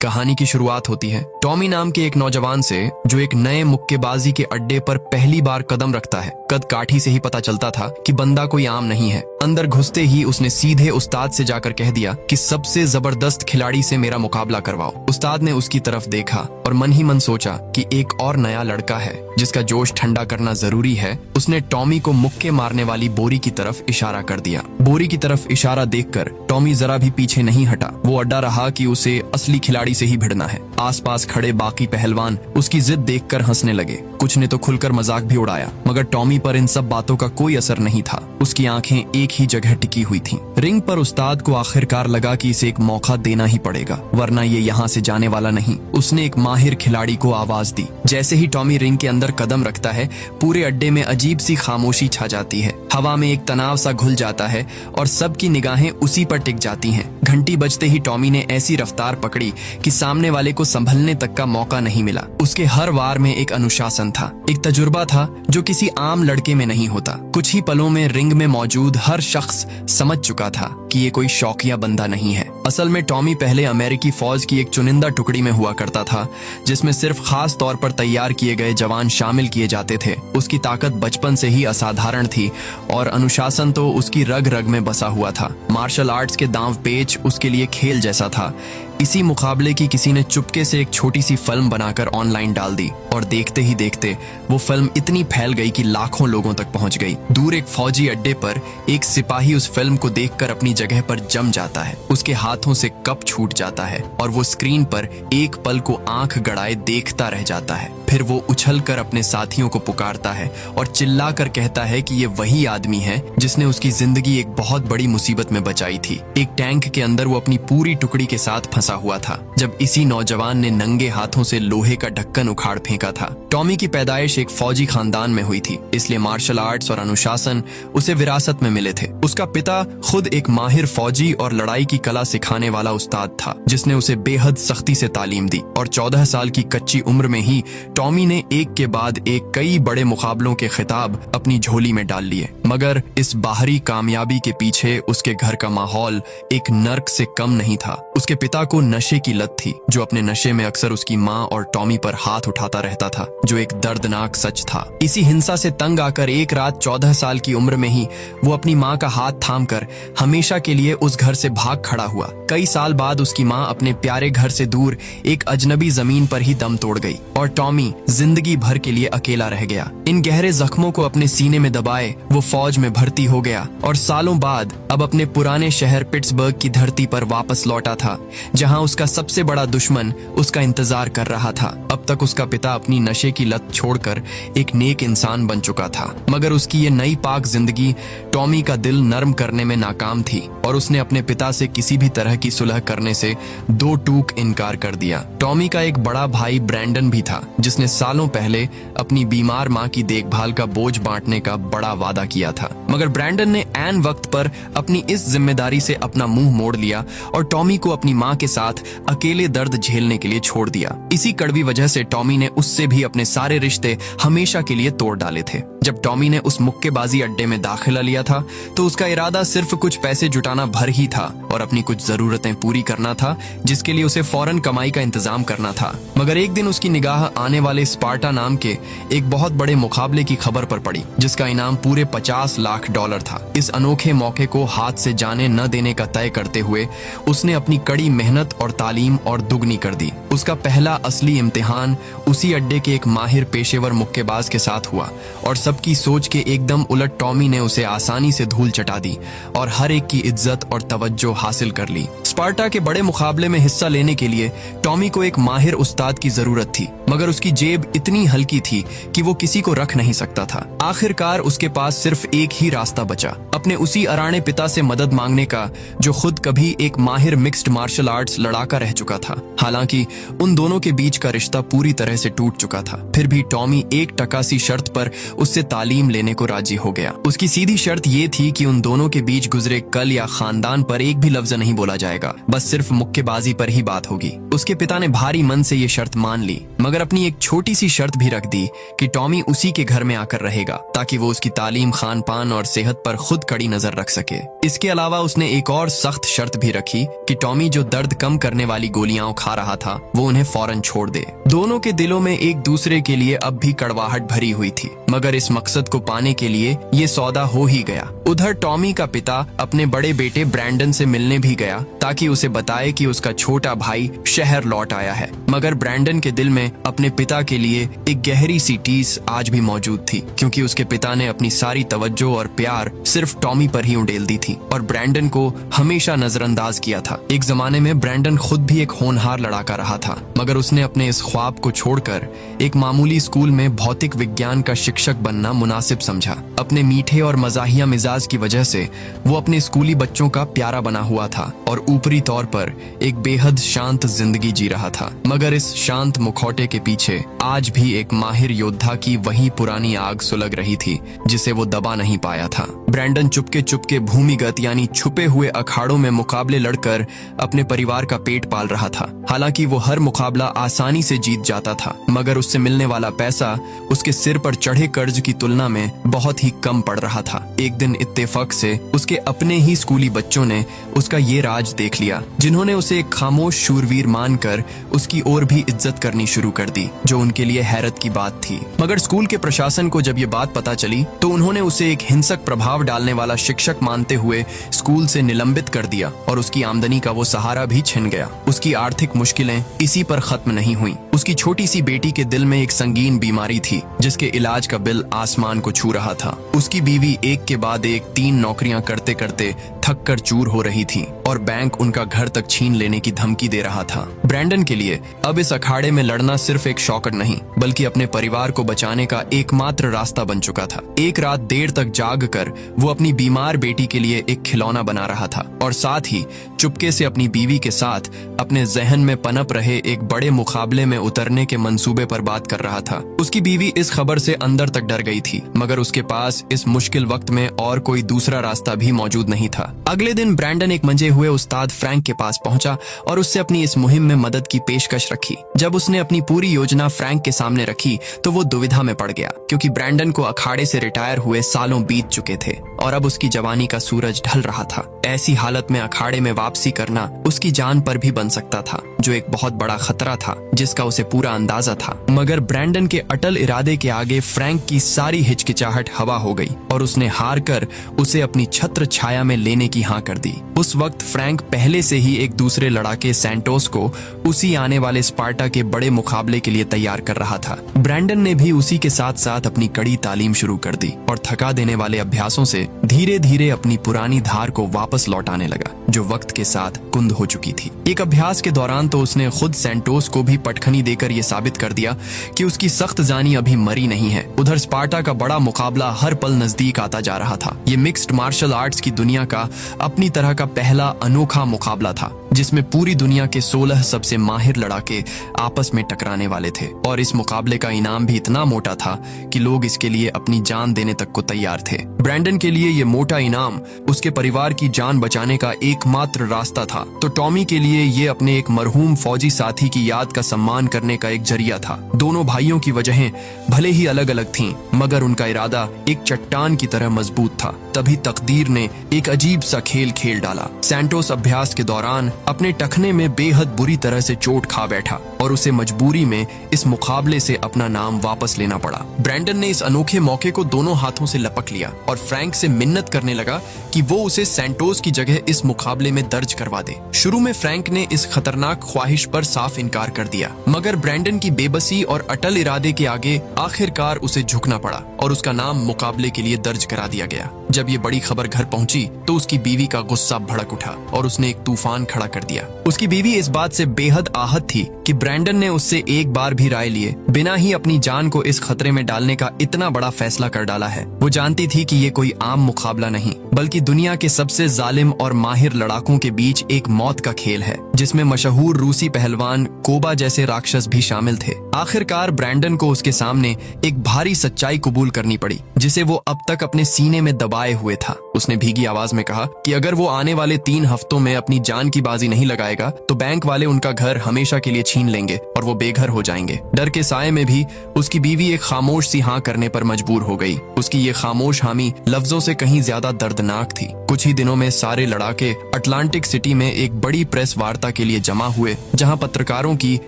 कहानी की शुरुआत होती है टॉमी नाम के एक नौजवान से, जो एक नए मुक्केबाजी के अड्डे पर पहली बार कदम रखता है। कद काठी से ही पता चलता था कि बंदा कोई आम नहीं है। अंदर घुसते ही उसने सीधे उस्ताद से जाकर कह दिया कि सबसे जबरदस्त खिलाड़ी से मेरा मुकाबला करवाओ। उस्ताद ने उसकी तरफ देखा और मन ही मन सोचा कि एक और नया लड़का है जिसका जोश ठंडा करना जरूरी है। उसने टॉमी को मुक्के मारने वाली बोरी की तरफ इशारा कर दिया। बोरी की तरफ इशारा देखकर टॉमी जरा भी पीछे नहीं हटा। वो अड्डा रहा कि उसे असली खिलाड़ी से ही भिड़ना है। आसपास खड़े बाकी पहलवान उसकी जिद देखकर हंसने लगे। कुछ ने तो खुलकर मजाक भी उड़ाया, मगर टॉमी पर इन सब बातों का कोई असर नहीं था। उसकी आंखें एक ही जगह टिकी हुई थीं। रिंग पर उस्ताद को आखिरकार लगा कि इसे एक मौका देना ही पड़ेगा, वरना ये यहाँ से जाने वाला नहीं। उसने एक माहिर खिलाड़ी को आवाज दी। जैसे ही टॉमी रिंग के अंदर कदम रखता है, पूरे अड्डे में अजीब सी खामोशी छा जाती है। हवा में एक तनाव सा घुल जाता है और सबकी निगाहें उसी पर टिक जाती हैं। घंटी बजते ही टॉमी ने ऐसी रफ्तार पकड़ी कि सामने वाले को संभलने तक का मौका नहीं मिला। उसके हर वार में एक अनुशासन था, एक तजुर्बा था जो किसी आम लड़के में नहीं होता। कुछ ही पलों में रिंग में मौजूद हर शख्स समझ चुका था कि ये कोई शौकिया बंदा नहीं है। असल में टॉमी पहले अमेरिकी फौज की एक चुनिंदा टुकड़ी में हुआ करता था, जिसमें सिर्फ खास तौर पर तैयार किए गए जवान शामिल किए जाते थे। उसकी ताकत बचपन से ही असाधारण थी और अनुशासन तो उसकी रग रग में बसा हुआ था। मार्शल आर्ट्स के दांव पेच उसके लिए खेल जैसा था। इसी मुकाबले की किसी ने चुपके से एक छोटी सी फिल्म बनाकर ऑनलाइन डाल दी और देखते ही देखते वो फिल्म इतनी फैल गई कि लाखों लोगों तक पहुंच गई। दूर एक फौजी अड्डे पर एक सिपाही उस फिल्म को देखकर अपनी जगह पर जम जाता है। उसके हाथों से कप छूट जाता है और वो स्क्रीन पर एक पल को आंख गड़ाए देखता रह जाता है। फिर वो उछलकर अपने साथियों को पुकारता है और चिल्लाकर कहता है कि ये वही आदमी है जिसने उसकी जिंदगी एक बहुत बड़ी मुसीबत में बचाई थी। एक टैंक के अंदर वो अपनी पूरी टुकड़ी के साथ फंसा हुआ था जब इसी नौजवान ने नंगे हाथों से लोहे का ढक्कन उखाड़ फेंका था। टॉमी की पैदाइश एक फौजी खानदान में हुई थी, इसलिए मार्शल आर्ट्स और अनुशासन उसे विरासत में मिले थे। उसका पिता खुद एक माहिर फौजी और लड़ाई की कला सिखाने वाला उस्ताद था, जिसने उसे बेहद सख्ती से तालीम दी और 14 साल की कच्ची उम्र में ही टॉमी ने एक के बाद एक कई बड़े मुकाबलों के खिताब अपनी झोली में डाल लिए। मगर इस बाहरी कामयाबी के पीछे उसके घर का माहौल एक नर्क से कम नहीं था। उसके पिता को नशे की लत थी, जो अपने नशे में अक्सर उसकी माँ और टॉमी पर हाथ उठाता रहता था, जो एक दर्दनाक सच था। इसी हिंसा से तंग आकर एक रात 14 साल की उम्र में ही वो अपनी माँ का हाथ थामकर हमेशा के लिए उस घर से भाग खड़ा हुआ। कई साल बाद उसकी माँ अपने प्यारे घर से दूर एक अजनबी जमीन पर ही दम तोड़ गई और टॉमी जिंदगी भर के लिए अकेला रह गया। इन गहरे जख्मों को अपने सीने में दबाए वो फौज में भर्ती हो गया और सालों बाद अब अपने पुराने शहर पिट्सबर्ग की धरती पर वापस लौटा था, जहां उसका सबसे बड़ा दुश्मन उसका इंतजार कर रहा था। अब तक उसका पिता अपनी नशे की लत छोड़कर एक नेक इंसान बन चुका था, मगर उसकी ये नई पाक जिंदगी टॉमी का दिल नर्म करने में नाकाम थी और उसने अपने पिता से किसी भी तरह की सुलह करने से दो टूक इनकार कर दिया। टॉमी का एक बड़ा भाई ब्रैंडन भी था, जिसने सालों पहले अपनी बीमार माँ की देखभाल का बोझ बांटने का बड़ा वादा किया था, मगर ब्रैंडन ने ऐन वक्त पर अपनी इस जिम्मेदारी से अपना मुंह मोड़ लिया और टॉमी को अपनी माँ के साथ अकेले दर्द झेलने के लिए छोड़ दिया। इसी कड़वी वजह से टॉमी ने उससे भी अपने सारे रिश्ते हमेशा के लिए तोड़ डाले थे। जब टॉमी ने उस मुक्केबाजी अड्डे में दाखिला लिया था तो उसका इरादा सिर्फ कुछ पैसे जुटाना भर ही था और अपनी कुछ जरूरतें पूरी करना था, जिसके लिए उसे फौरन कमाई का इंतजाम करना था। मगर एक दिन उसकी निगाह आने वाले स्पार्टा नाम के एक बहुत बड़े मुकाबले की खबर पर पड़ी, जिसका इनाम पूरे $50 लाख था। इस अनोखे मौके को हाथ से जाने न देने का तय करते हुए उसने अपनी कड़ी मेहनत और तालीम और दुगनी कर दी। उसका पहला असली इम्तिहान उसी अड्डे के एक माहिर पेशेवर मुक्केबाज के साथ हुआ और सबकी सोच के एकदम उलट टॉमी ने उसे आसानी से धूल चटा दी और हर एक की इज्जत और तवज्जो हासिल कर ली। स्पार्टा के बड़े मुकाबले में हिस्सा लेने के लिए टॉमी को एक माहिर उस्ताद की जरूरत थी, मगर उसकी जेब इतनी हल्की थी कि वो किसी को रख नहीं सकता था। आखिरकार उसके पास सिर्फ एक ही रास्ता बचा, अपने उसी अराने पिता से मदद मांगने का, जो खुद कभी एक माहिर मिक्स्ड मार्शल आर्ट्स लड़ाका रह चुका था। हालांकि उन दोनों के बीच का रिश्ता पूरी तरह से टूट चुका था, फिर भी टॉमी 1% सी शर्त पर उससे तालीम लेने को राजी हो गया। उसकी सीधी शर्त ये थी कि उन दोनों के बीच गुजरे कल या खानदान पर एक भी लफ्ज नहीं बोला जाएगा, बस सिर्फ मुक्केबाजी पर ही बात होगी। उसके पिता ने भारी मन से ये शर्त मान ली, मगर अपनी एक छोटी सी शर्त भी रख दी कि टॉमी उसी के घर में आकर रहेगा ताकि वो उसकी तालीम, खान पान और सेहत पर खुद कड़ी नजर रख सके। इसके अलावा उसने एक और सख्त शर्त भी रखी कि टॉमी जो दर्द कम करने वाली गोलियां खा रहा था वो उन्हें फौरन छोड़ दे। दोनों के दिलों में एक दूसरे के लिए अब भी कड़वाहट भरी हुई थी, मगर इस मकसद को पाने के लिए ये सौदा हो ही गया। उधर टॉमी का पिता अपने बड़े बेटे ब्रैंडन से मिलने भी गया ताकि उसे बताए कि उसका छोटा भाई शहर लौट आया है, मगर ब्रैंडन के दिल में अपने पिता के लिए एक गहरी सी टीस आज भी मौजूद थी, क्योंकि उसके पिता ने अपनी सारी तवज्जो और प्यार सिर्फ टॉमी पर ही उंडेल दी थी और ब्रैंडन को हमेशा नजरअंदाज किया था। एक जमाने में ब्रैंडन खुद भी एक होनहार लड़ाका रहा था, मगर उसने अपने इस ख्वाब को छोड़कर एक मामूली स्कूल में भौतिक विज्ञान का शिक्षक बनना मुनासिब समझा। अपने मीठे और मजाहिया मिजाज की वजह से वो अपने स्कूली बच्चों का प्यारा बना हुआ था और ऊपरी तौर पर एक बेहद शांत जिंदगी जी रहा था, मगर इस शांत मुखौटे के पीछे आज भी एक माहिर योद्धा की वही पुरानी आग सुलग रही थी जिसे वो दबा नहीं पाया था। ब्रैंडन चुपके चुपके भूमिगत यानी छुपे हुए अखाड़ों में मुकाबले लड़कर अपने परिवार का पेट पाल रहा था। हालांकि वो हर मुकाबला आसानी से जीत जाता था, मगर उससे मिलने वाला पैसा उसके सिर पर चढ़े कर्ज की तुलना में बहुत ही कम पड़ रहा था। एक दिन इत्तेफाक से उसके अपने ही स्कूली बच्चों ने उसका ये राज देख लिया, जिन्होंने उसे एक खामोश शूरवीर मानकर उसकी ओर भी इज्जत करनी शुरू कर दी, जो उनके लिए हैरत की बात थी। मगर स्कूल के प्रशासन को जब ये बात पता चली तो उन्होंने उसे एक हिंसक प्रभाव डालने वाला शिक्षक मानते हुए स्कूल से निलंबित कर दिया और उसकी आमदनी का वो सहारा भी छिन गया। उसकी आर्थिक मुश्किलें इसी पर खत्म नहीं हुई। उसकी छोटी सी बेटी के दिल में एक संगीन बीमारी थी जिसके इलाज का बिल आसमान को छू रहा था। उसकी बीवी एक के बाद एक 3 नौकरियां करते करते थक कर चूर हो रही थी और बैंक उनका घर तक छीन लेने की धमकी दे रहा था। ब्रैंडन के लिए अब इस अखाड़े में लड़ना सिर्फ एक शौकत नहीं बल्कि अपने परिवार को बचाने का एकमात्र रास्ता बन चुका था। एक रात देर तक जाग कर वो अपनी बीमार बेटी के लिए एक खिलौना बना रहा था और साथ ही चुपके से अपनी बीवी के साथ अपने जहन में पनप रहे एक बड़े मुकाबले में उतरने के मंसूबे पर बात कर रहा था। उसकी बीवी इस खबर से अंदर तक डर गई थी, मगर उसके पास इस मुश्किल वक्त में और कोई दूसरा रास्ता भी मौजूद नहीं था। अगले दिन ब्रैंडन एक मंजे हुए उस्ताद फ्रैंक के पास पहुंचा और उससे अपनी इस मुहिम में मदद की पेशकश रखी। जब उसने अपनी पूरी योजना फ्रैंक के सामने रखी तो वो दुविधा में पड़ गया, क्योंकि ब्रैंडन को अखाड़े से रिटायर हुए सालों बीत चुके थे और अब उसकी जवानी का सूरज ढल रहा था। ऐसी हालत में अखाड़े में वापसी करना उसकी जान पर भी बन सकता था, जो एक बहुत बड़ा खतरा था जिसका उसे पूरा अंदाजा था। मगर ब्रैंडन के अटल इरादे के आगे फ्रैंक की सारी हिचकिचाहट हवा हो गई और उसने हार कर उसे अपनी छत्र छाया में लेने की हाँ कर दी। उस वक्त फ्रैंक पहले से ही एक दूसरे लड़ाके सैंटोस को उसी आने वाले स्पार्टा के बड़े मुकाबले के लिए तैयार कर रहा था। ब्रैंडन ने भी उसी के साथ साथ अपनी कड़ी तालीम शुरू कर दी और थका देने वाले अभ्यासों से धीरे धीरे अपनी पुरानी धार को वापस लौटाने लगा, जो वक्त के साथ कुंद हो चुकी थी। एक अभ्यास के दौरान तो उसने खुद सैंटोस को भी पटखनी देकर यह साबित कर दिया कि उसकी सख्त जानी अभी मरी नहीं है। उधर स्पार्टा का बड़ा मुकाबला हर पल नजदीक आता जा रहा था। ये मिक्स्ड मार्शल आर्ट्स की दुनिया का अपनी तरह का पहला अनोखा मुकाबला था, जिसमें पूरी दुनिया के 16 सबसे माहिर लड़ाके आपस में टकराने वाले थे और इस मुकाबले का इनाम भी इतना मोटा था कि लोग इसके लिए अपनी जान देने तक को तैयार थे। ब्रैंडन के लिए ये मोटा इनाम उसके परिवार की जान बचाने का एकमात्र रास्ता था, तो टॉमी के लिए ये अपने एक मरहूम फौजी साथी की याद का सम्मान करने का एक जरिया था। दोनों भाइयों की वजहें भले ही अलग अलग थीं, मगर उनका इरादा एक चट्टान की तरह मजबूत था। तभी तकदीर ने एक अजीब सा खेल खेल डाला। सैंटोस अभ्यास के दौरान अपने टखने में बेहद बुरी तरह से चोट खा बैठा और उसे मजबूरी में इस मुकाबले से अपना नाम वापस लेना पड़ा। ब्रैंडन ने इस अनोखे मौके को दोनों हाथों से लपक लिया और फ्रैंक से मिन्नत करने लगा कि वो उसे सैंटोस की जगह इस मुकाबले में दर्ज करवा दे। शुरू में फ्रैंक ने इस खतरनाक ख्वाहिश पर साफ इनकार कर दिया, मगर ब्रैंडन की बेबसी और अटल इरादे के आगे आखिरकार उसे झुकना पड़ा और उसका नाम मुकाबले के लिए दर्ज करा दिया गया। जब ये बड़ी खबर घर पहुंची तो उसकी बीवी का गुस्सा भड़क उठा और उसने एक तूफान खड़ा कर दिया। उसकी बीवी इस बात से बेहद आहत थी कि ब्रैंडन ने उससे एक बार भी राय लिए बिना ही अपनी जान को इस खतरे में डालने का इतना बड़ा फैसला कर डाला है। वो जानती थी कि ये कोई आम मुकाबला नहीं बल्कि दुनिया के सबसे जालिम और माहिर लड़ाकों के बीच एक मौत का खेल है, जिसमें मशहूर रूसी पहलवान कोबा जैसे राक्षस भी शामिल थे। आखिरकार ब्रैंडन को उसके सामने एक भारी सच्चाई कबूल करनी पड़ी, जिसे वो अब तक अपने सीने में दबाए हुए था। उसने भीगी आवाज में कहा कि अगर वो आने वाले 3 हफ्तों में अपनी जान की बाजी नहीं लगाएगा तो बैंक वाले उनका घर हमेशा के लिए छीन लेंगे और वो बेघर हो जाएंगे। डर के साए में भी उसकी बीवी एक खामोश सी हाँ करने पर मजबूर हो गई। उसकी ये खामोश हामी लफ्जों से कहीं ज्यादा दर्दनाक थी। कुछ ही दिनों में सारे लड़ाके अटलांटिक सिटी में एक बड़ी प्रेस वार्ता के लिए जमा हुए, जहां पत्रकारों की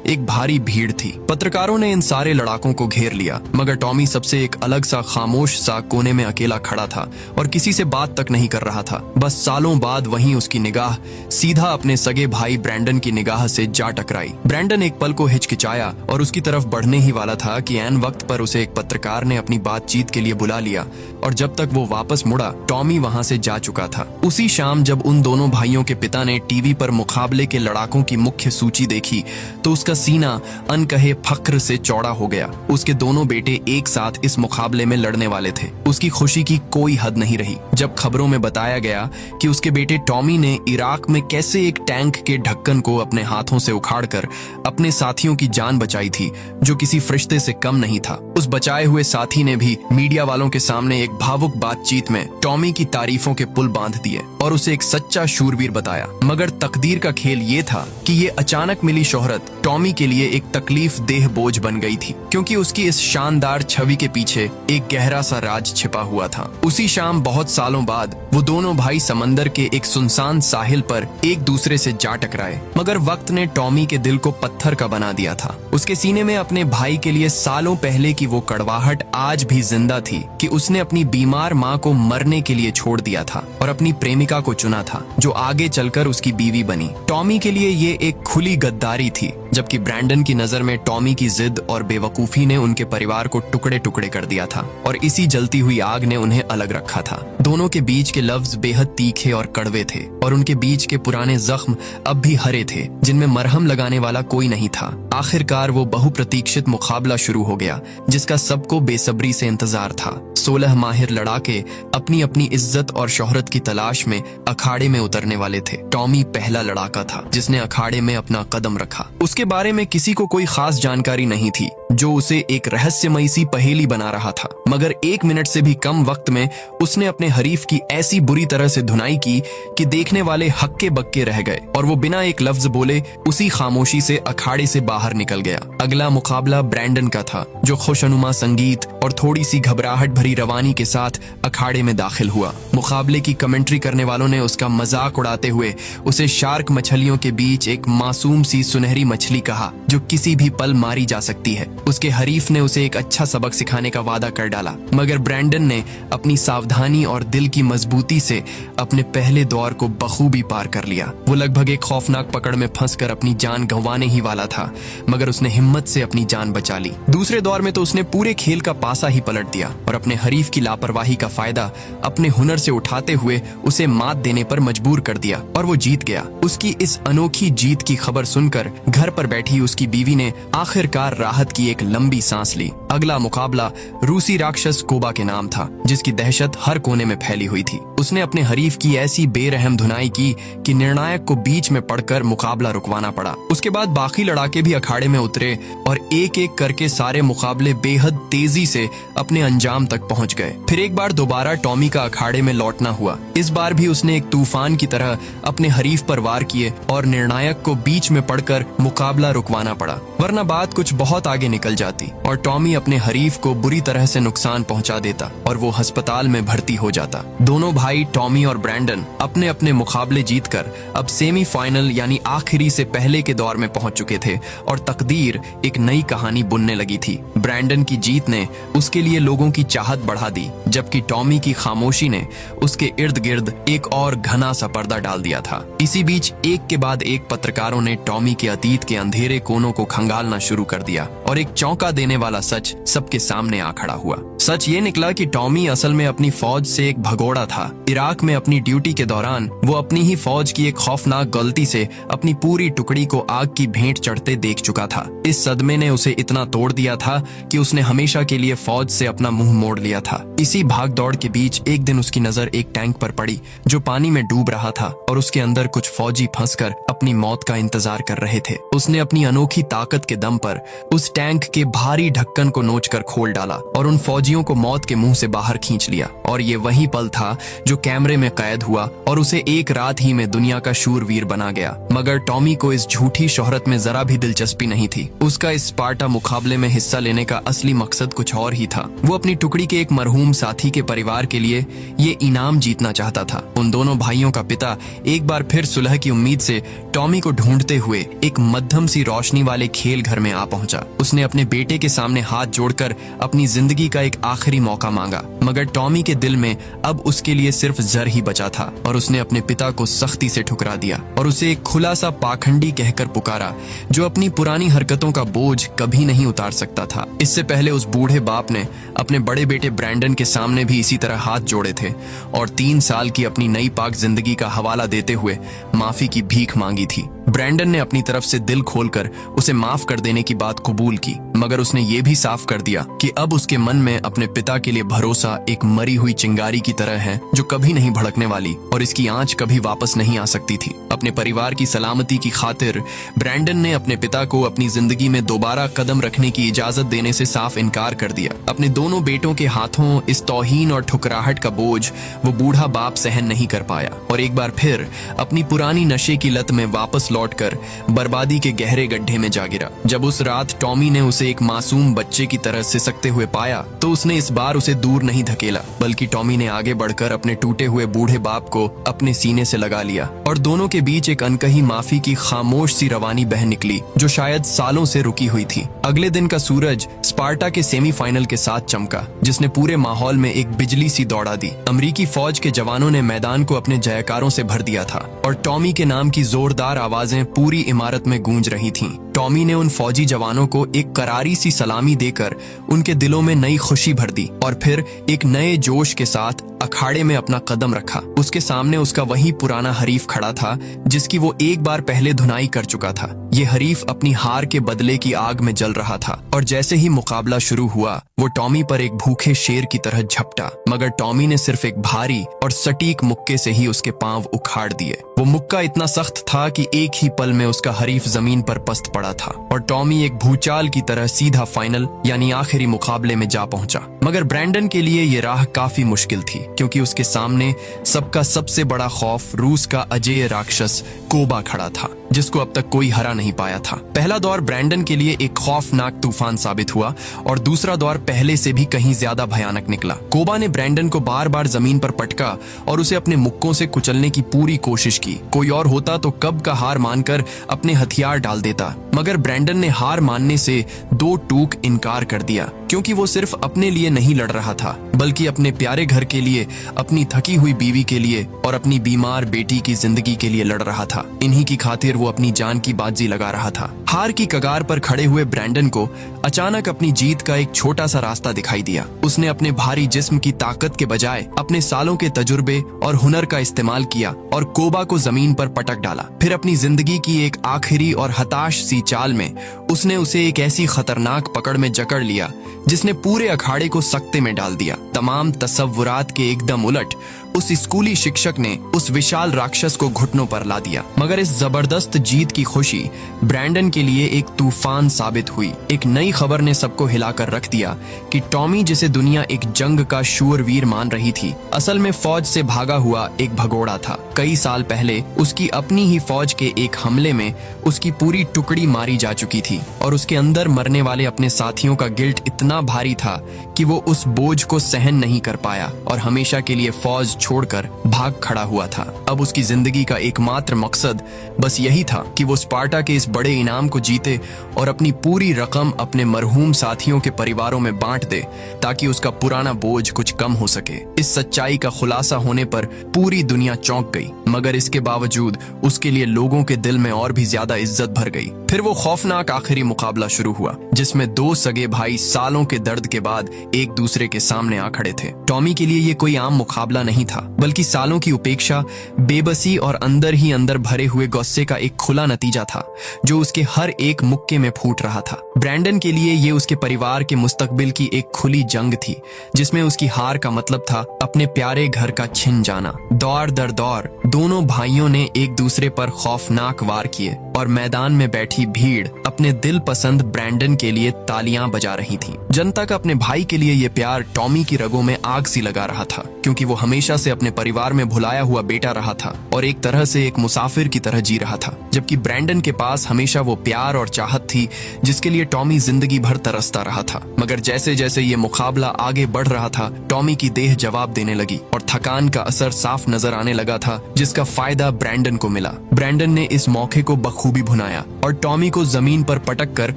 एक भारी भीड़ थी। पत्रकारों ने इन सारे लड़ाकों को घेर लिया, मगर टॉमी सबसे एक अलग सा खामोश सा कोने में अकेला खड़ा था और किसी से बात तक नहीं कर रहा था। बस सालों बाद वहीं उसकी निगाह सीधा अपने सगे भाई ब्रैंडन की निगाह से जा टकराई। ब्रैंडन एक पल को हिचकिचाया और उसकी तरफ बढ़ने ही वाला था कि ऐन वक्त पर उसे एक पत्रकार ने अपनी बातचीत के लिए बुला लिया, और जब तक वो वापस मुड़ा टॉमी वहां से जा चुका था। उसी शाम जब उन दोनों भाइयों के पिता ने टीवी पर मुकाबले के लड़ाकों की मुख्य सूची देखी तो उसका सीना अनकहे फख्र से चौड़ा हो गया। उसके दोनों बेटे एक साथ इस मुकाबले में लड़ने वाले थे। उसकी खुशी की कोई हद नहीं रही जब खबरों में बताया गया कि उसके बेटे टॉमी ने इराक में कैसे एक टैंक के ढक्कन को अपने हाथों से उखाड़कर अपने साथियों की जान बचाई थी, जो किसी फरिश्ते से कम नहीं था। उस बचाए हुए साथी ने भी मीडिया वालों के सामने एक भावुक बातचीत में टॉमी की तारीफों के पुल बांध दिए और उसे एक सच्चा शूरवीर बताया। मगर तकदीर का खेल ये था कि ये अचानक मिली शोहरत टॉमी के लिए एक तकलीफ देह बोझ बन गई थी, क्योंकि उसकी इस शानदार छवि के पीछे एक गहरा सा राज छिपा हुआ था। उसी शाम बहुत सालों बाद वो दोनों भाई समंदर के एक सुनसान साहिल पर एक दूसरे से जा टकराए, मगर वक्त ने टॉमी के दिल को पत्थर का बना दिया था। उसके सीने में अपने भाई के लिए सालों पहले की वो कड़वाहट आज भी जिंदा थी कि उसने अपनी बीमार माँ को मरने के लिए छोड़ दिया था और अपनी प्रेमिका को चुना था, जो आगे चलकर उसकी बीवी बनी। टॉमी के लिए ये एक खुली गद्दारी थी, जबकि ब्रैंडन की नजर में टॉमी की जिद और बेवकूफी ने उनके परिवार को टुकड़े टुकड़े कर दिया था और इसी जलती हुई आग ने उन्हें अलग रखा था। दोनों के बीच के लफ्ज बेहद तीखे और कड़वे थे और उनके बीच के पुराने जख्म अब भी हरे थे, जिनमें मरहम लगाने वाला कोई नहीं था। आखिरकार वो बहुप्रतीक्षित मुकाबला शुरू हो गया, जिसका सबको बेसब्री से इंतजार था। 16 माहिर लड़ाके अपनी अपनी इज्जत और शोहरत की तलाश में अखाड़े में उतरने वाले थे। टॉमी पहला लड़ाका था जिसने अखाड़े में अपना कदम रखा। उसके बारे में किसी को कोई खास जानकारी नहीं थी, जो उसे एक रहस्यमयी सी पहेली बना रहा था। मगर 1 मिनट से भी कम वक्त में उसने अपने हरीफ की ऐसी बुरी तरह से धुनाई की कि देखने वाले हक्के बक्के रह गए और वो बिना एक लफ्ज बोले उसी खामोशी से अखाड़े से बाहर निकल गया। अगला मुकाबला ब्रैंडन का था, जो खुशनुमा संगीत और थोड़ी सी घबराहट भरी रवानी के साथ अखाड़े में दाखिल हुआ। मुकाबले की कमेंट्री करने वालों ने उसका मजाक उड़ाते हुए उसे शार्क मछलियों के बीच एक मासूम सी सुनहरी मछली कहा, जो किसी भी पल मारी जा सकती है। उसके हरीफ ने उसे एक अच्छा सबक सिखाने का वादा कर डाला, मगर ब्रैंडन ने अपनी सावधानी और दिल की मजबूती से अपने पहले दौर को बखूबी पार कर लिया। वो लगभग एक खौफनाक पकड़ में फंसकर अपनी जान गंवाने ही वाला था, मगर उसने हिम्मत से अपनी जान बचा ली। दूसरे दौर में तो उसने पूरे खेल का पासा ही पलट दिया और अपने हरीफ की लापरवाही का फायदा अपने हुनर से उठाते हुए उसे मात देने पर मजबूर कर दिया और वो जीत गया। उसकी इस अनोखी जीत की खबर सुनकर घर पर बैठी उसकी बीवी ने आखिरकार राहत की एक लंबी सांस ली। अगला मुकाबला रूसी राक्षस कोबा के नाम था, जिसकी दहशत हर कोने में फैली हुई थी। उसने अपने हरीफ की ऐसी बेरहम धुनाई की कि निर्णायक को बीच में पड़कर मुकाबला रुकवाना पड़ा। उसके बाद बाकी लड़ाके भी अखाड़े में उतरे और एक एक करके सारे मुकाबले बेहद तेजी से अपने अंजाम तक पहुंच गए। फिर एक बार दोबारा टॉमी का अखाड़े में लौटना हुआ। इस बार भी उसने एक तूफान की तरह अपने हरीफ पर वार किए और निर्णायक को बीच में पड़कर मुकाबला रुकवाना पड़ा, वरना बात कुछ बहुत आगे निकल जाती और टॉमी अपने हरीफ को बुरी तरह से नुकसान पहुंचा देता और वो अस्पताल में भर्ती हो जाता। दोनों भाई टॉमी और ब्रैंडन अपने अपने मुकाबले जीतकर अब सेमीफाइनल यानी आखिरी से पहले के दौर में पहुंच चुके थे और तकदीर एक नई कहानी बुनने लगी थी। ब्रैंडन की जीत ने उसके लिए लोगों की चाहत बढ़ा दी, जबकि टॉमी की खामोशी ने उसके इर्द गिर्द एक और घना सा पर्दा डाल दिया था। इसी बीच एक के बाद एक पत्रकारों ने टॉमी के अतीत के अंधेरे कोनों को खंगालना शुरू कर दिया और एक चौंका देने वाला सच सबके सामने आ खड़ा हुआ। सच ये निकला कि टॉमी असल में अपनी फौज से एक भगोड़ा था। इराक में अपनी ड्यूटी के दौरान वो अपनी ही फौज की एक खौफनाक गलती से अपनी पूरी टुकड़ी को आग की भेंट चढ़ते देख चुका था। इस सदमे ने उसे इतना तोड़ दिया था कि उसने हमेशा के लिए फौज से अपना मुंह मोड़ लिया था। इसी भाग दौड़ के बीच एक दिन उसकी नजर एक टैंक पर पड़ी जो पानी में डूब रहा था और उसके अंदर कुछ फौजी फंसकर अपनी मौत का इंतजार कर रहे थे। उसने अपनी अनोखी ताकत के दम पर उस टैंक के भारी ढक्कन को नोचकर खोल डाला और उन फौजियों को मौत के मुंह से बाहर खींच लिया। और ये वही पल था जो कैमरे में कैद हुआ और उसे एक रात ही में दुनिया का शूरवीर बना गया। मगर टॉमी को इस झूठी शोहरत में जरा भी दिलचस्पी नहीं थी। उसका इस स्पार्टा मुकाबले में हिस्सा लेने का असली मकसद कुछ और ही था। वो अपनी टुकड़ी के एक मरहूम साथी के परिवार के लिए ये इनाम जीतना चाहता था। उन दोनों भाइयों का पिता एक बार फिर सुलह की उम्मीद से टॉमी को ढूंढते हुए एक मध्यम सी रोशनी वाले खेल घर में आ पहुंचा। उसने अपने बेटे के सामने हाथ जोड़कर अपनी जिंदगी का एक आखिरी मौका मांगा। मगर टॉमी के दिल में अब उसके लिए सिर्फ जर ही बचा था और उसने अपने पिता को सख्ती से ठुकरा दिया और उसे एक खुला सा पाखंडी कहकर पुकारा जो अपनी पुरानी हरकतों का बोझ कभी नहीं उतार सकता था। इससे पहले उस बूढ़े बाप ने अपने बड़े बेटे ब्रैंडन के सामने भी इसी तरह हाथ जोड़े थे और 3 साल की अपनी नई पाक जिंदगी का हवाला देते हुए माफी की भीख मांगी थी। ब्रैंडन ने अपनी तरफ से दिल खोलकर उसे माफ कर देने की बात कबूल की, मगर उसने ये भी साफ कर दिया कि अब उसके मन में अपने पिता के लिए भरोसा एक मरी हुई चिंगारी की तरह है जो कभी नहीं भड़कने वाली और इसकी आंच कभी वापस नहीं आ सकती थी। अपने परिवार की सलामती की खातिर ब्रैंडन ने अपने पिता को अपनी जिंदगी में दोबारा कदम रखने की इजाजत देने से साफ इनकार कर दिया। अपने दोनों बेटों के हाथों इस तौहीन और ठुकराहट का बोझ वो बूढ़ा बाप सहन नहीं कर पाया और एक बार फिर अपनी पुरानी नशे की लत में वापस लौटकर बर्बादी के गहरे गड्ढे में जा गिरा। जब उस रात टॉमी ने उसे एक मासूम बच्चे की तरह सिसकते हुए पाया तो उसने इस बार उसे दूर नहीं धकेला, बल्कि टॉमी ने आगे बढ़कर अपने टूटे हुए बूढ़े बाप को अपने सीने से लगा लिया और दोनों के बीच एक अनकही माफी की खामोश सी रवानी बह निकली जो शायद सालों से रुकी हुई थी। अगले दिन का सूरज स्पार्टा के सेमीफाइनल के साथ चमका जिसने पूरे माहौल में एक बिजली सी दौड़ा दी। अमेरिकी फौज के जवानों ने मैदान को अपने जयकारों से भर दिया था और टॉमी के नाम की जोरदार आवाजें पूरी इमारत में गूंज रही थीं। टॉमी ने उन फौजी जवानों को एक करारी सी सलामी देकर उनके दिलों में नई खुशी भर दी और फिर एक नए जोश के साथ अखाड़े में अपना कदम रखा। उसके सामने उसका वही पुराना हरीफ खड़ा था जिसकी वो एक बार पहले धुनाई कर चुका था। ये हरीफ अपनी हार के बदले की आग में जल रहा था और जैसे ही मुकाबला शुरू हुआ वो टॉमी पर एक भूखे शेर की तरह झपटा, मगर टॉमी ने सिर्फ एक भारी और सटीक मुक्के से ही उसके पांव उखाड़ दिए। वो मुक्का इतना सख्त था कि एक ही पल में उसका हरीफ जमीन पर पस्त पड़ा था और टॉमी एक भूचाल की तरह सीधा फाइनल यानी आखिरी मुकाबले में जा पहुंचा। मगर ब्रैंडन के लिए ये राह काफी मुश्किल थी क्योंकि उसके सामने सबका सबसे बड़ा खौफ रूस का अजेय राक्षस कोबा खड़ा था जिसको अब तक कोई हरा नहीं पाया था। पहला दौर ब्रैंडन के लिए एक खौफनाक तूफान साबित हुआ और दूसरा दौर पहले से भी कहीं ज्यादा भयानक निकला। कोबा ने ब्रैंडन को बार बार जमीन पर पटका और उसे अपने मुक्कों से कुचलने की पूरी कोशिश की। कोई और होता तो कब का हार मानकर अपने हथियार डाल देता, मगर ब्रैंडन ने हार मानने से 2 टूक इनकार कर दिया क्योंकि वो सिर्फ अपने लिए नहीं लड़ रहा था बल्कि अपने प्यारे घर के लिए, अपनी थकी हुई बीवी के लिए और अपनी बीमार बेटी की जिंदगी के लिए लड़ रहा था। इन्हीं की खातिर वो अपनी जान की बाजी लगा रहा था। हार की कगार पर खड़े हुए ब्रैंडन को अचानक अपनी जीत का एक छोटा सा रास्ता दिखाई दिया। उसने अपने भारी जिस्म की ताकत के बजाय अपने सालों के तजुर्बे और हुनर का इस्तेमाल किया और कोबा को जमीन पर पटक डाला। फिर अपनी जिंदगी की एक आखिरी और हताश सी चाल में उसने उसे एक ऐसी खतरनाक पकड़ में जकड़ लिया जिसने पूरे अखाड़े को सकते में डाल दिया। तमाम तसव्वुरात के एकदम उलट उस स्कूली शिक्षक ने उस विशाल राक्षस को घुटनों पर ला दिया। मगर इस जबरदस्त जीत की खुशी ब्रैंडन के लिए एक तूफान साबित हुई। एक नई खबर ने सबको हिलाकर रख दिया कि टॉमी, जिसे दुनिया एक जंग का शूरवीर मान रही थी, असल में फौज से भागा हुआ एक भगोड़ा था। कई साल पहले उसकी अपनी ही फौज के एक हमले में उसकी पूरी टुकड़ी मारी जा चुकी थी और उसके अंदर मरने वाले अपने साथियों का गिल्ट इतना भारी था कि वो उस बोझ को सहन नहीं कर पाया और हमेशा के लिए फौज छोड़कर भाग खड़ा हुआ था। अब उसकी जिंदगी का एकमात्र मकसद बस यही था कि वो स्पार्टा के इस बड़े इनाम को जीते और अपनी पूरी रकम अपने मरहूम साथियों के परिवारों में बांट दे ताकि उसका पुराना बोझ कुछ कम हो सके। इस सच्चाई का खुलासा होने पर पूरी दुनिया चौंक गई, मगर इसके बावजूद उसके लिए लोगों के दिल में और भी ज्यादा इज्जत भर गई। फिर वो खौफनाक आखिरी मुकाबला शुरू हुआ, जिसमें दो सगे भाई सालों के दर्द के बाद एक दूसरे के सामने आ खड़े थे। टॉमी के लिए ये कोई आम मुकाबला नहीं था, बल्कि सालों की उपेक्षा, बेबसी और अंदर ही अंदर भरे हुए गुस्से का एक खुला नतीजा था, जो उसके हर एक मुक्के में फूट रहा था। ब्रैंडन के लिए ये उसके परिवार के मुस्तकबिल की एक खुली जंग थी, जिसमें उसकी हार का मतलब था अपने प्यारे घर का छिन जाना। दौर दर दौर दोनों भाइयों ने एक दूसरे पर खौफनाक वार किए और मैदान में बैठी भीड़ अपने दिल पसंद ब्रैंडन के लिए तालियां बजा रही थी। जनता का अपने भाई के लिए ये प्यार टॉमी की रगों में आग सी लगा रहा था, क्योंकि वो हमेशा से अपने परिवार में भुलाया हुआ बेटा रहा था और एक तरह से एक मुसाफिर की तरह जी रहा था, जबकि ब्रैंडन के पास हमेशा वो प्यार और चाहत थी जिसके लिए टॉमी जिंदगी भर तरसता रहा था। मगर जैसे जैसे ये मुकाबला आगे बढ़ रहा था, टॉमी की देह जवाब देने लगी और थकान का असर साफ नजर आने लगा था, जिसका फायदा ब्रैंडन को मिला। ब्रैंडन ने इस मौके को बखूबी भुनाया और टॉमी को जमीन पर पटक कर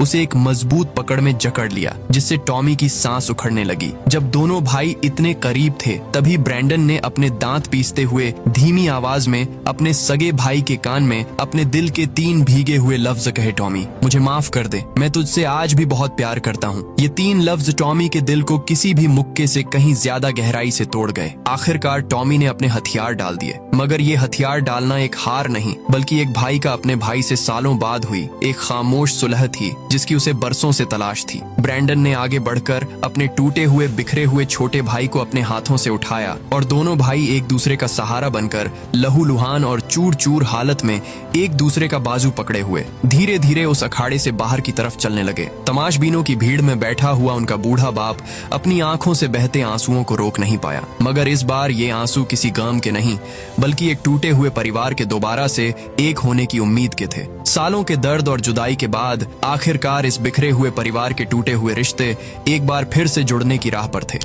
उसे एक मजबूत पकड़ में जकड़ लिया, जिससे टॉमी की सांस उखड़ने लगी। जब दोनों भाई इतने करीब थे, तभी ब्रैंडन ने अपने दांत पीसते हुए धीमी आवाज में अपने सगे भाई के कान में अपने दिल के 3 भीगे हुए लफ्ज कहे, टॉमी मुझे माफ कर दे, मैं तुझसे आज भी बहुत प्यार करता हूँ। ये 3 लफ्ज टॉमी के दिल को किसी भी मुक्के से कहीं ज्यादा गहराई से तोड़ गए। आखिरकार टॉमी ने अपने हथियार डाल दिए, मगर ये हथियार डालना एक हार नहीं, बल्कि एक भाई का अपने भाई से सालों बाद हुई एक खामोश सुलह थी, जिसकी उसे बरसों से तलाश थी। ब्रैंडन ने आगे बढ़कर अपने टूटे हुए बिखरे हुए छोटे भाई को अपने हाथों से उठाया और दोनों भाई एक दूसरे का सहारा बनकर लहूलुहान और चूर चूर हालत में एक दूसरे का बाजू पकड़े हुए धीरे धीरे उस अखाड़े से बाहर की तरफ चलने लगे। तमाशबीनों की भीड़ में बैठा हुआ उनका बूढ़ा बाप अपनी आंखों से बहते आंसुओं को रोक नहीं पाया, मगर इस बार ये आंसू किसी गम के नहीं, बल्कि एक टूटे हुए परिवार के दोबारा से एक होने की उम्मीद के थे। सालों के दर्द और जुदाई के बाद आखिरकार इस बिखरे हुए परिवार के टूटे हुए रिश्ते एक बार फिर से जुड़ने की राह पर थे।